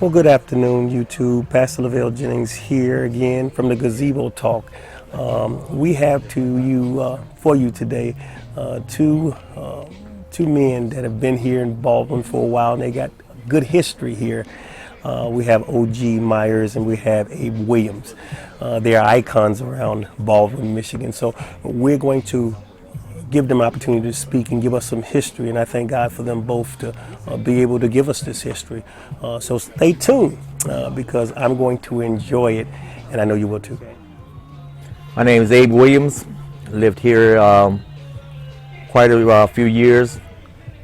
Well, good afternoon, YouTube. Pastor Lavelle Jennings here again from the Gazebo Talk. We have for you today two men that have been here in Baldwin for a while, and they got good history here. We have O.G. Myers and we have Abe Williams. They are icons around Baldwin, Michigan. So we're going to give them opportunity to speak and give us some history, and I thank God for them both to be able to give us this history. So stay tuned because I'm going to enjoy it, and I know you will too. My name is Abe Williams. Lived here quite a few years,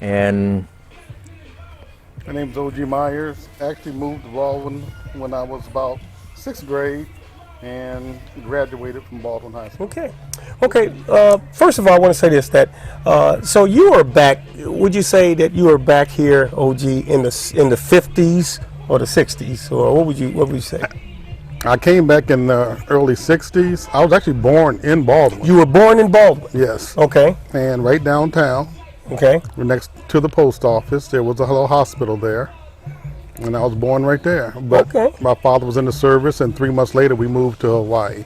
and my name is O.G. Myers. Actually moved to Baldwin when I was about 6th grade and graduated from Baldwin High School. Okay. First of all, I want to say this, that so you are back. Would you say that you are back here, OG, in the 50s or the 60s, or what would you say? I came back in the early 60s. I was actually born in Baldwin. You were born in Baldwin? Yes. Okay. And right downtown. Okay. Next to the post office, there was a little hospital there. And I was born right there. But my father was in the service, and 3 months later we moved to Hawaii.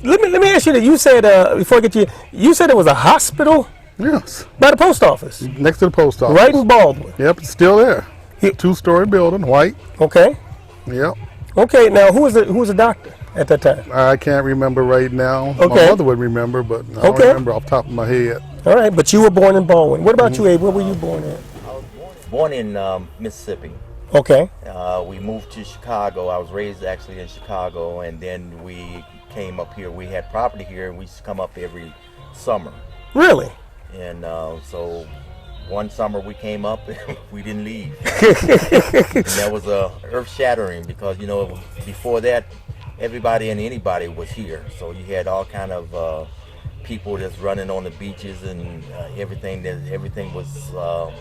Let me ask you that. You said before I get to you said there was a hospital? Yes. By the post office? Next to the post office. Right in Baldwin? Yep, it's still there. 2-story building, white. Okay. Yep. Okay, now who was the doctor at that time? I can't remember right now. Okay. My mother would remember, but I don't remember off the top of my head. All right, but you were born in Baldwin. What about you, Abe? Where were you born at? I was born in Mississippi. Okay. We moved to Chicago. I was raised actually in Chicago, and then we came up here. We had property here, and we used to come up every summer. Really? And so one summer we came up, and we didn't leave. And that was earth-shattering because, before that, everybody and anybody was here. So you had all kind of people that's running on the beaches and everything. Everything was a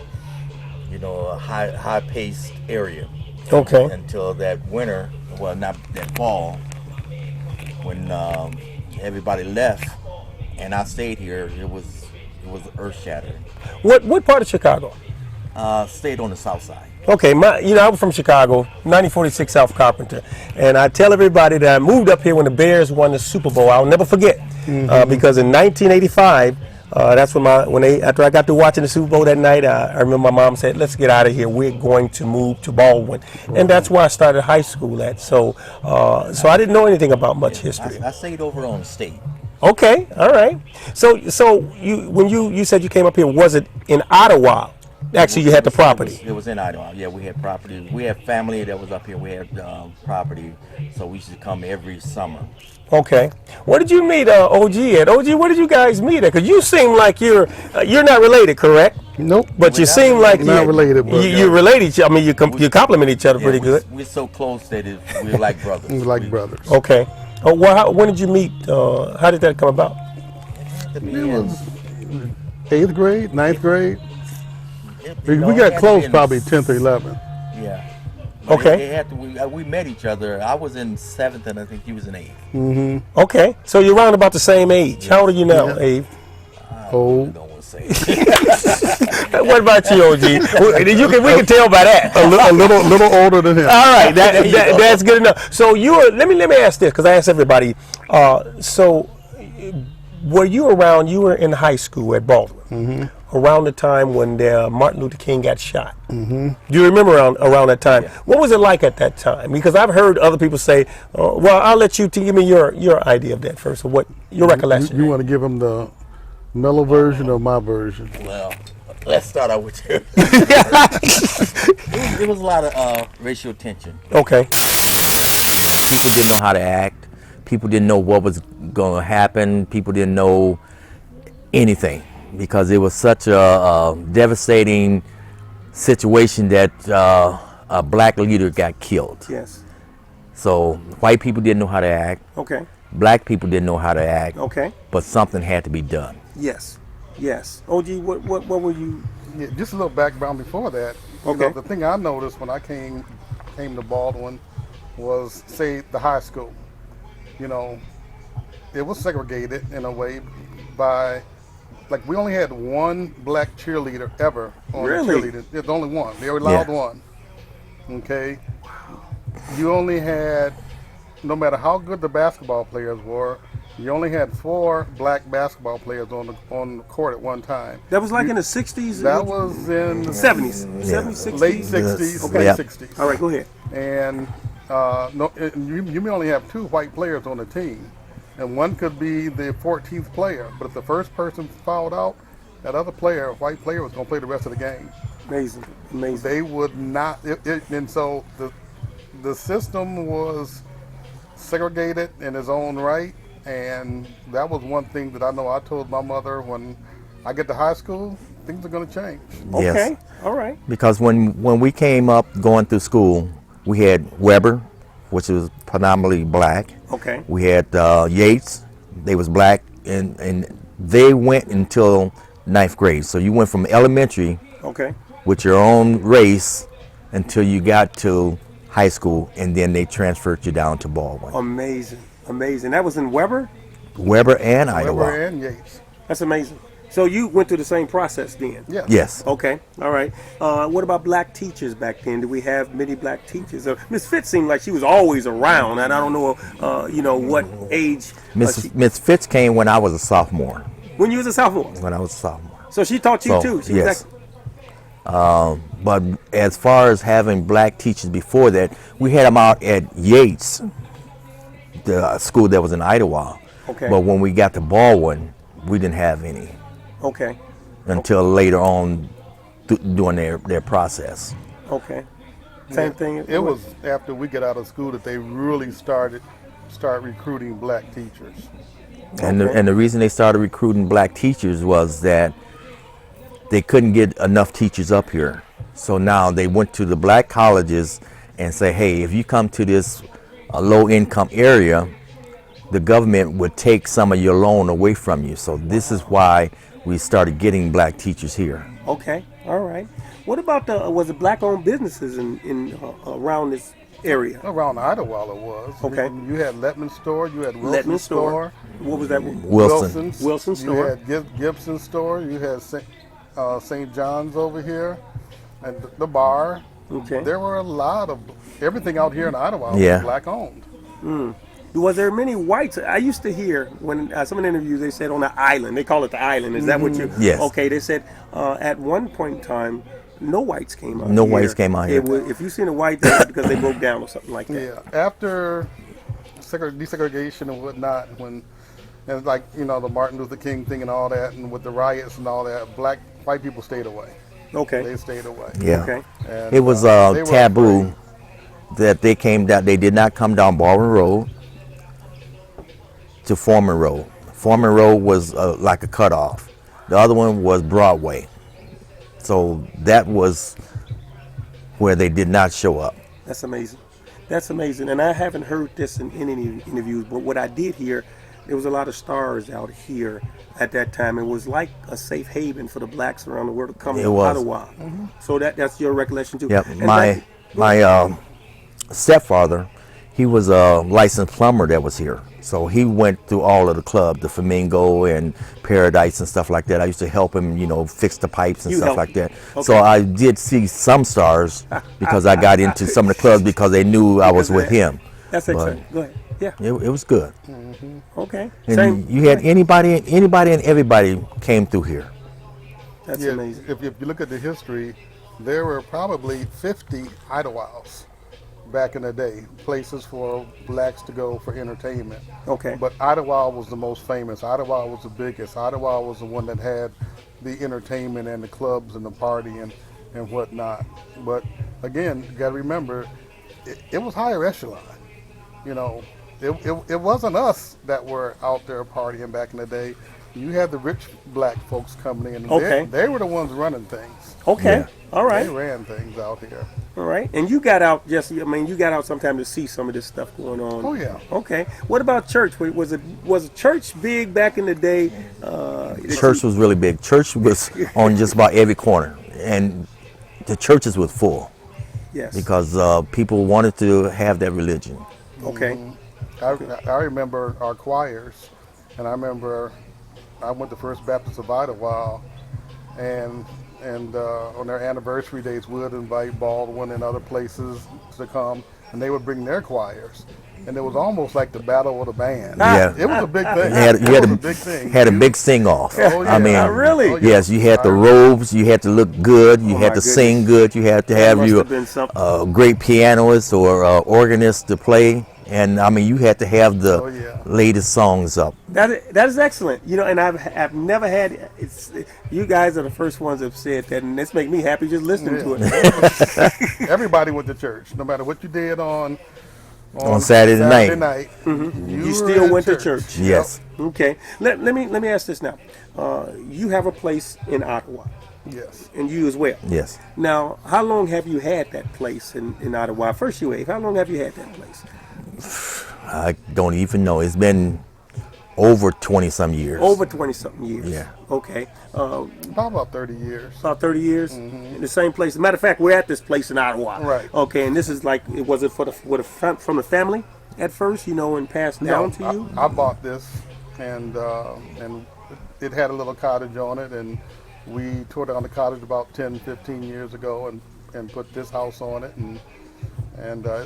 high-paced area. Okay. Until that winter, well, not that fall, when everybody left, and I stayed here. It was earth-shattering. What part of Chicago? Stayed on the south side. Okay, I'm from Chicago, 9046 South Carpenter, and I tell everybody that I moved up here when the Bears won the Super Bowl. I'll never forget because in 1985. That's after I got through watching the Super Bowl that night, I remember my mom said, "Let's get out of here. We're going to move to Baldwin," and that's where I started high school at. So I didn't know anything about much history. I stayed over on State. Okay, all right. So when you said you came up here, was it in Ottawa? Actually, you had the property. It was in Ottawa. Yeah, we had property. We had family that was up here. We had property, so we used to come every summer. Okay. Where did you meet OG at? OG, where did you guys meet at? Because you seem like you're not related, correct? Nope. But you seem like not related. But you relate each other. I mean, you complement each other pretty good. We're so close that we're like brothers. We're like brothers. Okay. When did you meet? How did that come about? It was 8th grade, 9th grade. We got close probably 10th or 11th. Yeah. Okay. We met each other. I was in 7th, and I think he was in 8th. Mm-hmm. Okay. So you're around about the same age. Yes. How old are you now, Abe? Old. Don't want to say. What about you, OG? We can tell by that. A little older than him. All right, that's good enough. So let me ask this, because I ask everybody. So were you around? You were in high school at Baldwin. Around the time when Martin Luther King got shot. Do you remember around that time? Yeah. What was it like at that time? Because I've heard other people say, well, I'll let you give me your idea of that first, or what your recollection. You want to give them the mellow version or my version? Well, let's start out with you. There was a lot of racial tension. Okay. People didn't know how to act. People didn't know what was going to happen. People didn't know anything. Because it was such a devastating situation that a black leader got killed. Yes. So white people didn't know how to act. Okay. Black people didn't know how to act. Okay. But something had to be done. Yes. OG, what were you? Yeah, just a little background before that. Okay. The thing I noticed when I came to Baldwin was, say, the high school. It was segregated in a way by. Like, we only had one black cheerleader ever on the cheerleading. There's only one. They allowed one. Okay. you only had, no matter how good the basketball players were, you only had 4 black basketball players on the court at one time. That was like in the 60s? That was in the 70s. Yeah. 70s, 60s? late 60s, Okay. late Yeah. 60s. All right, go ahead. And no, you may only have 2 white players on the team, and one could be the 14th player. But if the first person fouled out, that other player, white player, was going to play the rest of the game. Amazing. Amazing. They would not, and so the system was segregated in its own right, and that was one thing that I know I told my mother when I get to high school, things are going to change. Okay. Yes. All right. Because when we came up going through school, we had Weber, which was predominantly black. Okay. We had Yates, they was black, and they went until 9th grade. So you went from elementary Okay. with your own race until you got to high school, and then they transferred you down to Baldwin. Amazing. Amazing. That was in Weber? Weber and Idlewild. Weber and Yates. That's amazing. So you went through the same process then? Yes. Yes. Okay, all right. What about black teachers back then? Did we have many black teachers? Miss Fitz seemed like she was always around, and I don't know, what age. Miss Fitz came when I was a sophomore. When you was a sophomore, When I was a sophomore. so she taught you So, too. She yes. Was But as far as having black teachers before that, we had them out at Yates, the school that was in Idlewild. Okay. But when we got to Baldwin, we didn't have any okay, until later on during their process. okay. Same thing. It was after we got out of school that they really start recruiting black teachers. And Okay. the reason they started recruiting black teachers was that they couldn't get enough teachers up here. So now they went to the black colleges and say, hey, if you come to this low income area, the government would take some of your loan away from you. So this is why we started getting black teachers here. Okay, all right. What about was it black-owned businesses in around this area? Around Idlewild it was. Okay. You had Letman Store, you had Wilson Letman Store. What was that? Wilson. Wilson Store. You had Gibson Store. You had St. John's over here, and the bar. Okay. There were a lot of everything out here in Idlewild Yeah. was black owned. Was there many whites? I used to hear when some of the interviews they said on the island. They call it the island. Is that what you? Yes. Okay. They said at one point in time, no whites came out. No here. whites came out here. It was, if you seen a white, it was because they broke down or something like that. Yeah. After desegregation and whatnot, and like the Martin Luther King thing and all that, and with the riots and all that, white people stayed away. Okay. They stayed away. Yeah. Okay. And, It was they were taboo afraid. that they came down. They did not come down Baldwin Road to Foreman Road. Foreman Road was like a cutoff. The other one was Broadway. So that was where they did not show up. That's amazing. That's amazing. And I haven't heard this in any interviews, but what I did hear, there was a lot of stars out here at that time. It was like a safe haven for the blacks around the world to come It to was. Ottawa. So that's your recollection too. Yep. And My stepfather, he was a licensed plumber that was here. So he went through all of the clubs, the Flamingo and Paradise and stuff like that. I used to help him, fix the pipes and You stuff helped. like that. Okay. So I did see some stars because I got into some of the clubs because they knew I was with him. That's But exciting. Go ahead. Yeah. it was good. Okay. And Same. you had anybody and everybody came through here. That's Yeah, amazing. if you look at the history, there were probably 50 Idlewilds back in the day, places for blacks to go for entertainment. Okay. But Idlewild was the most famous. Idlewild was the biggest. Idlewild was the one that had the entertainment and the clubs and the party and whatnot. But again, you got to remember, it was higher echelon. It wasn't us that were out there partying back in the day. You had the rich black folks coming in. And Okay. they were the ones running things. Okay. Yeah. All right. They ran things out here. All right. And you got out you got out sometime to see some of this stuff going on. Oh, yeah. Okay. What about church? Was a church big back in the day? Church was really big. Church was on just about every corner, and the churches was full Yes. because people wanted to have that religion. Okay. I remember our choirs, and I remember I went to First Baptist of Idlewild, and on their anniversary days would invite Baldwin and other places to come, and they would bring their choirs. And it was almost like the battle of the band. Yeah. It was a big thing. You It was a big thing. had a big sing off. Oh, yeah. I mean, Really? Oh, yeah. yes, you had the robes, you had to look good, you had to sing good, you had to have must your have been something. great pianist or organist to play, and I mean, you had to have the Oh, yeah. latest songs up. That is excellent. You know, and I've never had. It's you guys are the first ones that have said that, and it's make me happy just listening to it. Everybody went to church, no matter what you did on Saturday night. You still in went to church. Yes. Okay. Let me ask this now. You have a place in Ottawa, Yes. and you as well. Yes. Now, how long have you had that place in Ottawa? First, you Abe, how long have you had that place? I don't even know. It's been over 20 some years. Over 20-something years. Yeah. Okay. About 30 years. About 30 years in the same place. As a matter of fact, we're at this place in Ottawa. Right. Okay, and this is like, was it from the family at first, you know, and passed down to you? I bought this, and it had a little cottage on it, and we tore down the cottage about 10, 15 years ago, and put this house on it, and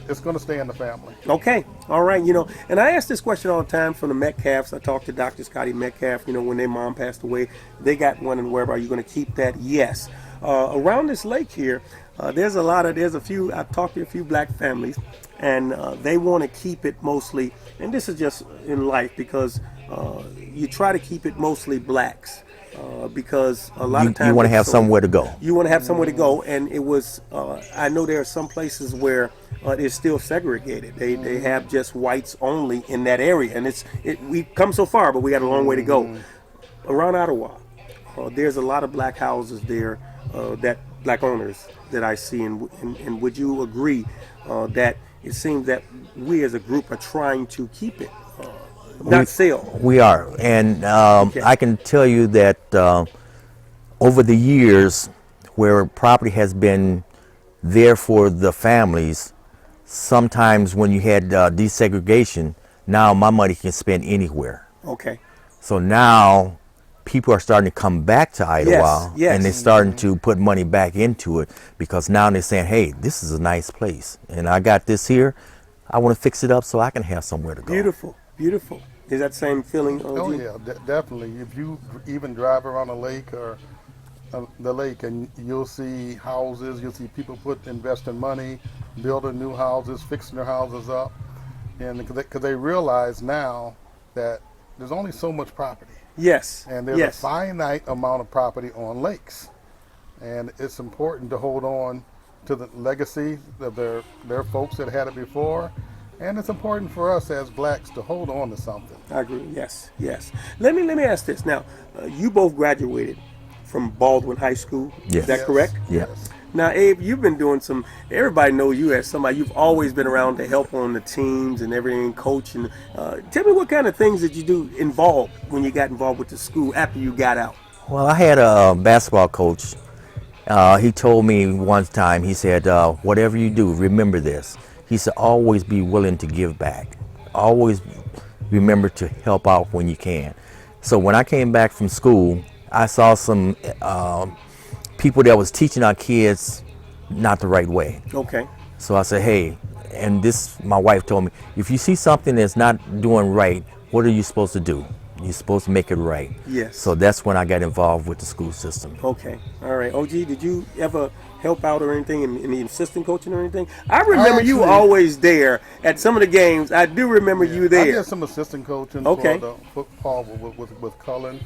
it's going to stay in the family. Okay, all right, you know, and I ask this question all the time from the Metcalfs. I talked to Dr. Scotty Metcalf, you know, when their mom passed away, they got one in Wherever. Are you going to keep that? Yes. Around this lake here, there's a few, I've talked to a few black families, and they want to keep it mostly, and this is just in life because you try to keep it mostly blacks. Because a lot of times You want to it's have somewhere to go. You want to have somewhere to go, and it was. I know there are some places where it's still segregated. They have just whites only in that area, and we've come so far, but we got a long way to go. Around Ottawa, there's a lot of black houses there, that black owners that I see, and would you agree that it seems that we as a group are trying to keep it, not sell? We are, and I can tell you that over the years, where property has been there for the families, sometimes when you had desegregation, now my money can spend anywhere. Okay. So now people are starting to come back to Idlewild, yes. and they're starting to put money back into it because now they're saying, hey, this is a nice place, and I got this here. I want to fix it up so I can have somewhere to go. Beautiful, beautiful. Is that same feeling? Oh yeah, definitely. If you even drive around a lake or the lake, and you'll see houses, you'll see people investing money, building new houses, fixing their houses up, and because they realize now that there's only so much property, Yes. and there's yes. a finite amount of property on lakes, and it's important to hold on to the legacy of their folks that had it before. And it's important for us as blacks to hold on to something. I agree. Yes, yes. Let me ask this now. You both graduated from Baldwin High School. Yes. Is that correct? Yeah. Now, Abe, you've been doing some. Everybody knows you as somebody. You've always been around to help on the teams and everything, coaching. Tell me what kind of things did you do involved when you got involved with the school after you got out? Well, I had a basketball coach. He told me one time, he said, whatever you do, remember this. He said, always be willing to give back. Always remember to help out when you can. So when I came back from school, I saw some people that was teaching our kids not the right way. Okay. So I said, hey, and this, my wife told me, if you see something that's not doing right, what are you supposed to do? You're supposed to make it right. Yes. So that's when I got involved with the school system. Okay. All right. OG, did you ever help out or anything in the assistant coaching or anything? I remember you actually- always there at some of the games. I do remember you I there. did some assistant coaching Okay. for the football with Cullen.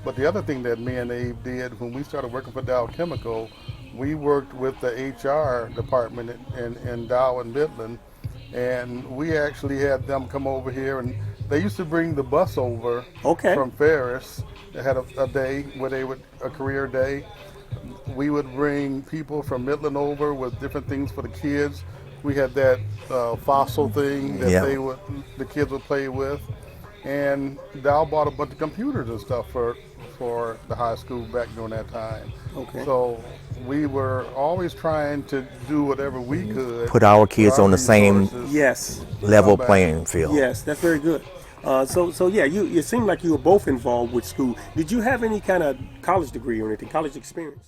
But the other thing that me and Abe did when we started working for Dow Chemical, we worked with the HR department in Dow and Midland, and we actually had them come over here, and they used to bring the bus over Okay. from Ferris. They had a day where a career day. We would bring people from Midland over with different things for the kids. We had that fossil thing that Yeah. the kids would play with, and Dow bought a bunch of computers and stuff for the high school back during that time. Okay. So we were always trying to do whatever we could. Put our kids for on the same resources. Yes. level Come back. playing field. Yes, that's very good. So yeah, it seemed like you were both involved with school. Did you have any kind of college degree or anything, college experience?